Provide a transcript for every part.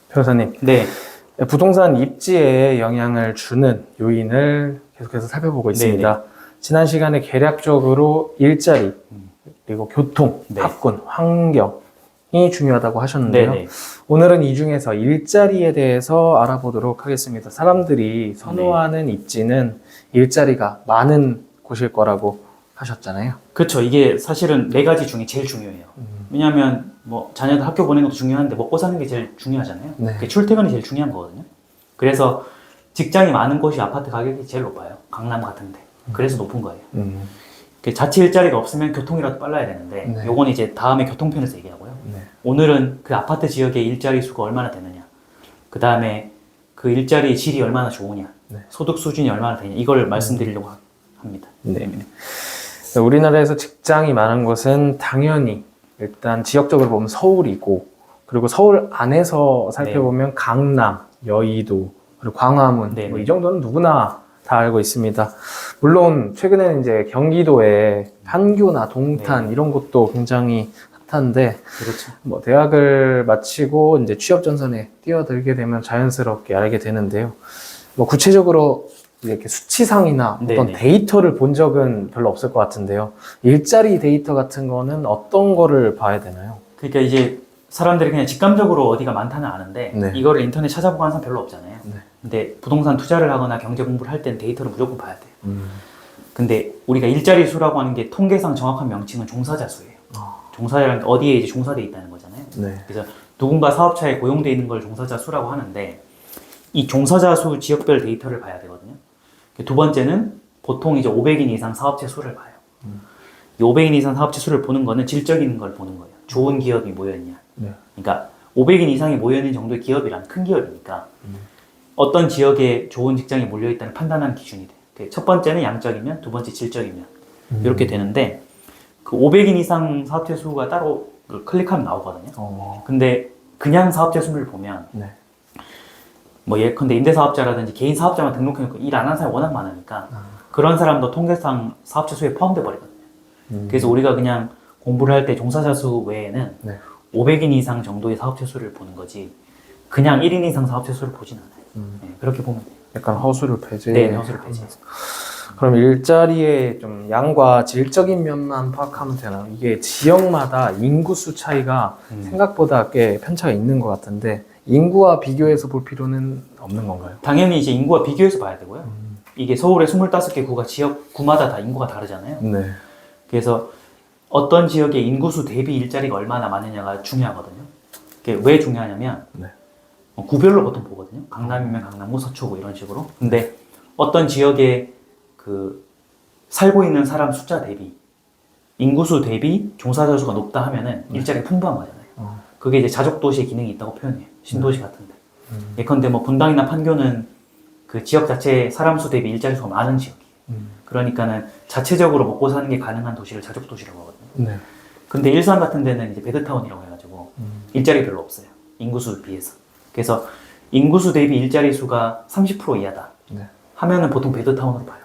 변호사님, 네, 부동산 입지에 영향을 주는 요인을 계속해서 살펴보고 있습니다. 네네. 지난 시간에 개략적으로 일자리, 그리고 교통, 네. 학군, 환경이 중요하다고 하셨는데요. 네네. 오늘은 이 중에서 일자리에 대해서 알아보도록 하겠습니다. 사람들이 선호하는 입지는 일자리가 많은 곳일 거라고 하셨잖아요. 그렇죠. 이게 사실은 네 가지 중에 제일 중요해요. 왜냐하면 뭐 자녀들 학교 보내는 것도 중요한데 먹고 사는 게 제일 중요하잖아요. 네. 그게 출퇴근이 제일 중요한 거거든요. 그래서 직장이 많은 곳이 아파트 가격이 제일 높아요. 강남 같은데. 그래서 높은 거예요. 그 자취 일자리가 없으면 교통이라도 빨라야 되는데 네. 요건 이제 다음에 교통편에서 얘기하고요. 네. 오늘은 그 아파트 지역의 일자리 수가 얼마나 되느냐, 그 다음에 그 일자리의 질이 얼마나 좋으냐, 네. 소득 수준이 얼마나 되냐, 이걸 말씀드리려고 합니다. 네. 우리나라에서 직장이 많은 곳은 당연히 일단 지역적으로 보면 서울이고, 그리고 서울 안에서 살펴보면 강남, 여의도, 그리고 광화문, 네. 뭐 이 정도는 누구나 다 알고 있습니다. 물론 최근에는 이제 경기도에 판교나 동탄 네. 이런 곳도 굉장히 핫한데, 그렇죠. 뭐 대학을 마치고 이제 취업 전선에 뛰어들게 되면 자연스럽게 알게 되는데요. 뭐 구체적으로 이렇게 수치상이나 어떤 네네. 데이터를 본 적은 별로 없을 것 같은데요. 일자리 데이터 같은 거는 어떤 거를 봐야 되나요? 그러니까 이제 사람들이 그냥 직감적으로 어디가 많다는 아는데 네. 이거를 인터넷 찾아보고 하는 사람 별로 없잖아요. 네. 근데 부동산 투자를 하거나 경제 공부를 할 때는 데이터를 무조건 봐야 돼요. 근데 우리가 일자리 수라고 하는 게 통계상 정확한 명칭은 종사자 수예요. 종사자라는 게 어디에 이제 종사돼 있다는 거잖아요. 네. 그래서 누군가 사업차에 고용돼 있는 걸 종사자 수라고 하는데 이 종사자 수 지역별 데이터를 봐야 되거든요. 두 번째는 보통 이제 500인 이상 사업체 수를 봐요. 이 500인 이상 사업체 수를 보는 거는 질적인 걸 보는 거예요. 좋은 기업이 모여있냐. 네. 그러니까 500인 이상이 모여있는 정도의 기업이란 큰 기업이니까 어떤 지역에 좋은 직장이 몰려있다는 판단하는 기준이 돼요. 첫 번째는 양적이면, 두 번째 질적이면 이렇게 되는데 그 500인 이상 사업체 수가 따로 클릭하면 나오거든요. 근데 그냥 사업체 수를 보면 네. 뭐 예컨대 임대사업자라든지 개인 사업자만 등록해놓고 일 안 하는 사람이 워낙 많으니까 그런 사람도 통계상 사업체 수에 포함돼 버리거든요. 그래서 우리가 그냥 공부를 할 때 종사자 수 외에는 네. 500인 이상 정도의 사업체 수를 보는 거지 그냥 1인 이상 사업체 수를 보진 않아요. 네, 그렇게 보면 돼요. 약간 허수를 배제. 네, 허수를 배제해서. 그럼 일자리의 좀 양과 질적인 면만 파악하면 되나요? 이게 지역마다 인구수 차이가 생각보다 꽤 편차가 있는 것 같은데 인구와 비교해서 볼 필요는 없는 건가요? 당연히 이제 인구와 비교해서 봐야 되고요. 이게 서울의 25개 구가 지역구마다 다 인구가 다르잖아요. 네. 그래서 어떤 지역의 인구수 대비 일자리가 얼마나 많으냐가 중요하거든요. 그게 왜 중요하냐면 네. 구별로 보통 보거든요. 강남이면 강남구, 서초구 이런 식으로. 근데 어떤 지역에 그 살고 있는 사람 숫자 대비 인구수 대비 종사자 수가 높다 하면은 일자리가 풍부한 거잖아요. 그게 이제 자족 도시의 기능이 있다고 표현해요. 신도시 같은데. 예컨대 뭐 분당이나 판교는 그 지역 자체 사람 수 대비 일자리 수가 많은 지역이에요. 그러니까는 자체적으로 먹고 사는 게 가능한 도시를 자족 도시라고 하거든요. 네. 근데 일산 같은 데는 이제 베드타운이라고 해가지고 일자리 별로 없어요. 인구수 비해서. 그래서 인구수 대비 일자리 수가 30% 이하다 네. 하면은 보통 베드타운으로 봐요.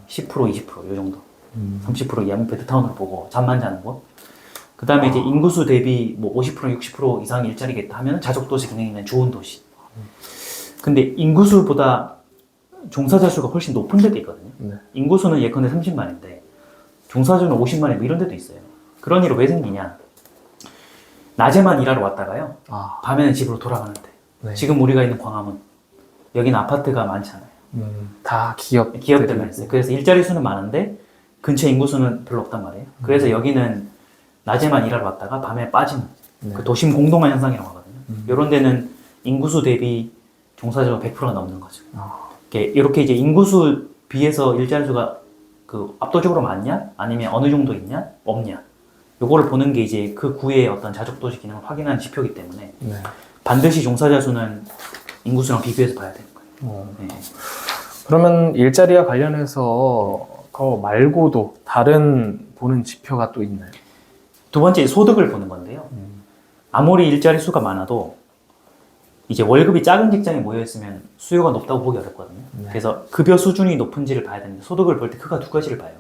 10%, 20%요 정도. 30% 이하면 베드타운으로 보고 잠만 자는 곳. 그 다음에 이제 인구수 대비 뭐 50%, 60% 이상 일자리겠다 하면 자족도시 기능이 있는 좋은 도시. 근데 인구수보다 종사자 수가 훨씬 높은 데도 있거든요. 네. 인구수는 예컨대 30만인데 종사자는 50만이 뭐 이런 데도 있어요. 그런 일이 왜 생기냐? 낮에만 일하러 왔다가요. 밤에는 집으로 돌아가는데. 네. 지금 우리가 있는 광화문 여기는 아파트가 많잖아요. 다 기업 기업들만 있어요. 그래서 일자리 수는 많은데 근처 인구수는 별로 없단 말이에요. 그래서 여기는 낮에만 일하러 왔다가 밤에 빠지는 그 도심 공동화 현상이라고 하거든요. 이런 데는 인구수 대비 종사자가 100%가 넘는 거죠. 이렇게 이제 인구수 비해서 일자리 수가 그 압도적으로 많냐? 아니면 어느 정도 있냐? 없냐? 요거를 보는 게 이제 그 구의 어떤 자족도시 기능을 확인하는 지표이기 때문에 네. 반드시 종사자 수는 인구수랑 비교해서 봐야 되는 거예요. 네. 그러면 일자리와 관련해서 그거 말고도 다른 보는 지표가 또 있나요? 두 번째 소득을 보는 건데요. 아무리 일자리 수가 많아도 이제 월급이 작은 직장에 모여 있으면 수요가 높다고 보기 어렵거든요. 그래서 급여 수준이 높은지를 봐야 되는데 소득을 볼 때 크게 두 가지를 봐요.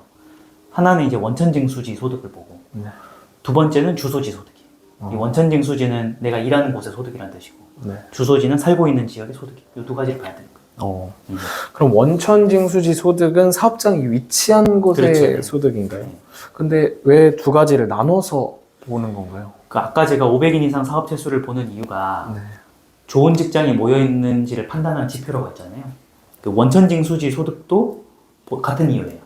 하나는 이제 원천징수지 소득을 보고 두 번째는 주소지 소득이에요. 이 원천징수지는 내가 일하는 곳의 소득이라는 뜻이고 네. 주소지는 살고 있는 지역의 소득이 이 두 가지를 봐야 되는 거예요. 그럼 원천징수지 소득은 사업장이 위치한 곳의 그렇죠. 소득인가요? 네. 근데 왜 두 가지를 나눠서 보는 건가요? 그 아까 제가 500인 이상 사업체 수를 보는 이유가 네. 좋은 직장이 모여 있는지를 판단하는 지표라고 했잖아요. 그 원천징수지 소득도 같은 이유예요.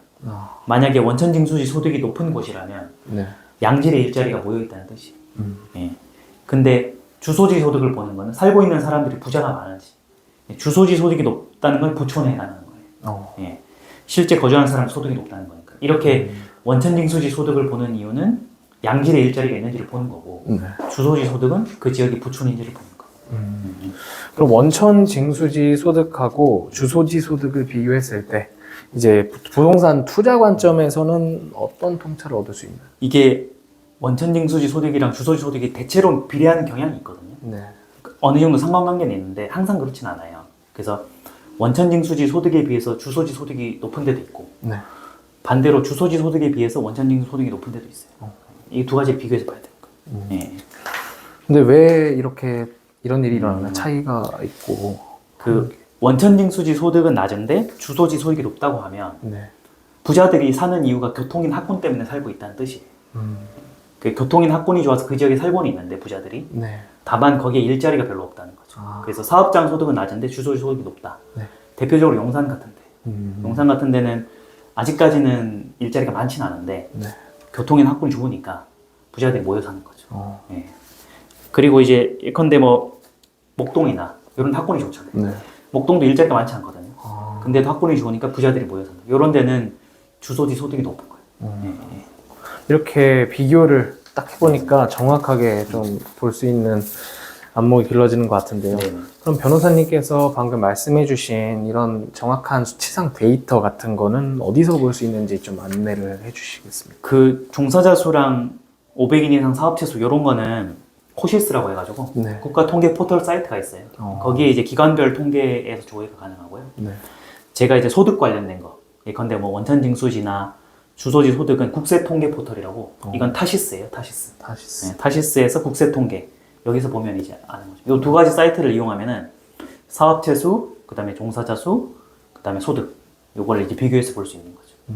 만약에 원천징수지 소득이 높은 곳이라면 네. 양질의 일자리가 모여 있다는 뜻이에요. 예. 근데 주소지 소득을 보는 거는 살고 있는 사람들이 부자가 많은지, 주소지 소득이 높다는 건 부촌에 해당하는 거예요. 예. 실제 거주하는 사람 소득이 높다는 거니까. 이렇게 원천징수지 소득을 보는 이유는 양질의 일자리가 있는지를 보는 거고, 네. 주소지 소득은 그 지역이 부촌인지를 보는 거. 그럼 원천징수지 소득하고 주소지 소득을 비교했을 때 이제 부동산 투자 관점에서는 어떤 통찰을 얻을 수 있나요? 이게 원천징수지 소득이랑 주소지 소득이 대체로 비례하는 경향이 있거든요. 네. 어느 정도 상관관계는 있는데 항상 그렇진 않아요. 그래서 원천징수지 소득에 비해서 주소지 소득이 높은 데도 있고 네. 반대로 주소지 소득에 비해서 원천징수 소득이 높은 데도 있어요. 이 두 가지를 비교해서 봐야 되는 거예요. 예. 근데 왜 이렇게 이런 일이 일어나나 차이가 있고 그 원천징수지 소득은 낮은데 주소지 소득이 높다고 하면 네. 부자들이 사는 이유가 교통인 학군 때문에 살고 있다는 뜻이에요. 그 교통인 학군이 좋아서 그 지역에 살고는 있는데 부자들이 네. 다만 거기에 일자리가 별로 없다는 거죠. 그래서 사업장 소득은 낮은데 주소지 소득이 높다. 네. 대표적으로 용산 같은데 용산 같은 데는 아직까지는 일자리가 많지는 않은데 네. 교통인 학군이 좋으니까 부자들이 모여 사는 거죠. 네. 예. 그리고 이제 예컨대 뭐 목동이나 이런 학군이 좋잖아요. 네. 목동도 일자리가 많지 않거든요. 근데도 학군이 좋으니까 부자들이 모여 산다. 이런 데는 주소지 소득이 높은 거예요. 예. 이렇게 비교를 딱 해보니까 정확하게 좀 볼 수 있는 안목이 길러지는 것 같은데요. 네. 그럼 변호사님께서 방금 말씀해주신 이런 정확한 수치상 데이터 같은 거는 어디서 볼 수 있는지 좀 안내를 해주시겠습니까? 그 종사자 수랑 500인 이상 사업체 수 이런 거는 코시스라고 해가지고 네. 국가 통계 포털 사이트가 있어요. 거기에 이제 기관별 통계에서 조회가 가능하고요. 네. 제가 이제 소득 관련된 거, 예컨대 뭐 원천징수지나 주소지 소득은 국세통계 포털이라고 이건 타시스예요. 타시스. 다시. 네, 타시스에서 국세통계 여기서 보면 이제 아는 거죠. 이 두 가지 사이트를 이용하면은 사업체 수, 그다음에 종사자 수, 그다음에 소득 요걸 이제 비교해서 볼 수 있는 거죠. 네.